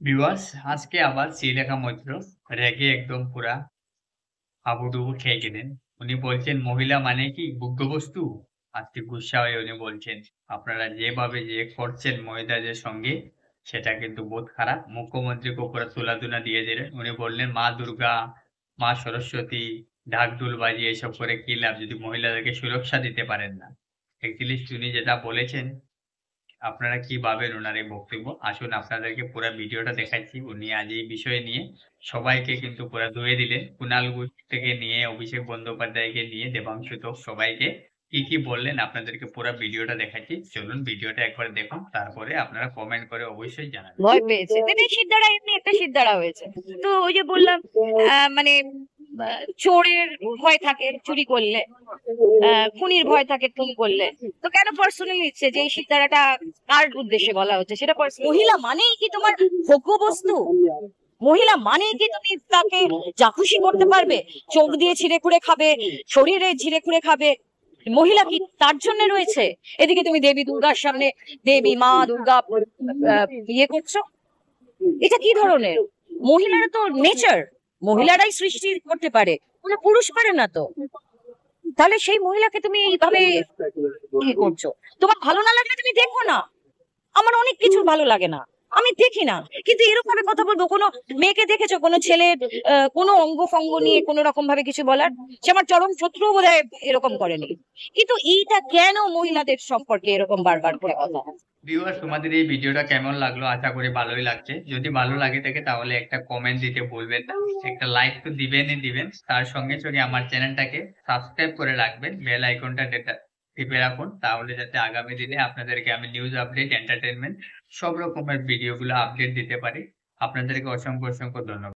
Viewers আজকে আবার শ্রীলেখা মৈত্র রেগে একদম পুরা হাবুডুবু খেয়ে গেলেন। উনি বলছেন মহিলা মানে কি ভোগ্যবস্তু? আজকে গুসসা হয়ে উনি বলছেন আপনারা যেভাবে যে করছেন মহিলাদের সঙ্গে সেটা কিন্তু বহুত খারাপ। মুখ্যমন্ত্রীকে উপরে তুলাধুনা দিয়ে দিলেন। উনি বললেন মা দুর্গা, মা সরস্বতী ঢাক-ঢোল বাজিয়ে এসব করে কি লাভ যদি মহিলাদেরকে সুরক্ষা দিতে পারেন না। অ্যাকচুয়ালি উনি যেটা বলেছেন আপনারা কি ভাবেন উনার এই বক্তব্য? আসুন আপনাদেরকে পুরা ভিডিওটা দেখাচ্ছি। উনি আজ এই বিষয় নিয়ে সবাইকে কিন্তু পুরা ধুয়ে দিলেন। কুণাল ঘোষ থেকে নিয়ে অভিষেক বন্দ্যোপাধ্যায়কে নিয়ে দেবাংশু তোপ সবাইকে কি বললেন আপনাদেরকে পুরা ভিডিওটা দেখাচ্ছি। চলুন ভিডিওটা একবার দেখুন। তারপরে আপনারা কমেন্ট করে অবশ্যই জানাবেন। ভয় পেয়েছে। দেখে শিরদাঁড়া এমনি একটা শিরদাঁড়া হয়েছে। তো ওই যে বললাম মানে চোরের ভয় থাকে চুরি করলে, খুনির ভয় থাকে খুন করলে। তো কেন পার্সোনালি নিচ্ছে যে এই শিরদাঁড়াটা কার উদ্দেশ্যে বলা হচ্ছে সেটা মহিলা মানেই কি তোমার ভোগ্য বস্তু? মহিলা মানেই কি তুমি তাকে যা খুশি করতে পারবে? চোখ দিয়ে ছিঁড়ে খুঁড়ে খাবে, শরীরে ছিঁড়ে খুঁড়ে খাবে? মহিলা কি তার জন্য রয়েছে? এদিকে তুমি দেবী দুর্গার সামনে দেবী মা দুর্গা ইয়ে করছো, এটা কি ধরনের? মহিলারা তো নেচার, মহিলারাই সৃষ্টি করতে পারে, কোনো পুরুষ পারে না তো। তাহলে সেই মহিলাকে তুমি এইভাবে ইয়ে করছো। তোমার ভালো না লাগলে তুমি দেখো না। আমার অনেক কিছু ভালো লাগে না, আমি দেখি না, কিন্তু এরকম ভাবে কথা বলবো? কোনো মেয়েকে দেখেছো কোনো ছেলের কোনো অঙ্গ ফঙ্গ নিয়ে কোনো রকম ভাবে কিছু বলার? সে আমার চরম শত্রু বোধহয় এরকম করেনি। কিন্তু এইটা কেন মহিলাদের সম্পর্কে এরকম বারবার করে কথা? ভিউয়ার্স তোমাদের এই ভিডিওটা কেমন লাগলো? আশা করি ভালোই লাগছে। যদি ভালো লাগে থাকে তাহলে একটা কমেন্ট দিতে ভুলবেন না। একটা লাইক তো দিবেনই দিবেন। তার সঙ্গে সঙ্গে আমার চ্যানেলটাকে সাবস্ক্রাইব করে রাখবেন। বেল আইকনটা টিপে রাখুন। তাহলে যাতে আগামী দিনে আপনাদেরকে আমি নিউজ আপডেট, এন্টারটেইনমেন্ট সব রকমের ভিডিওগুলো আপডেট দিতে পারি। আপনাদেরকে অসংখ্য ধন্যবাদ।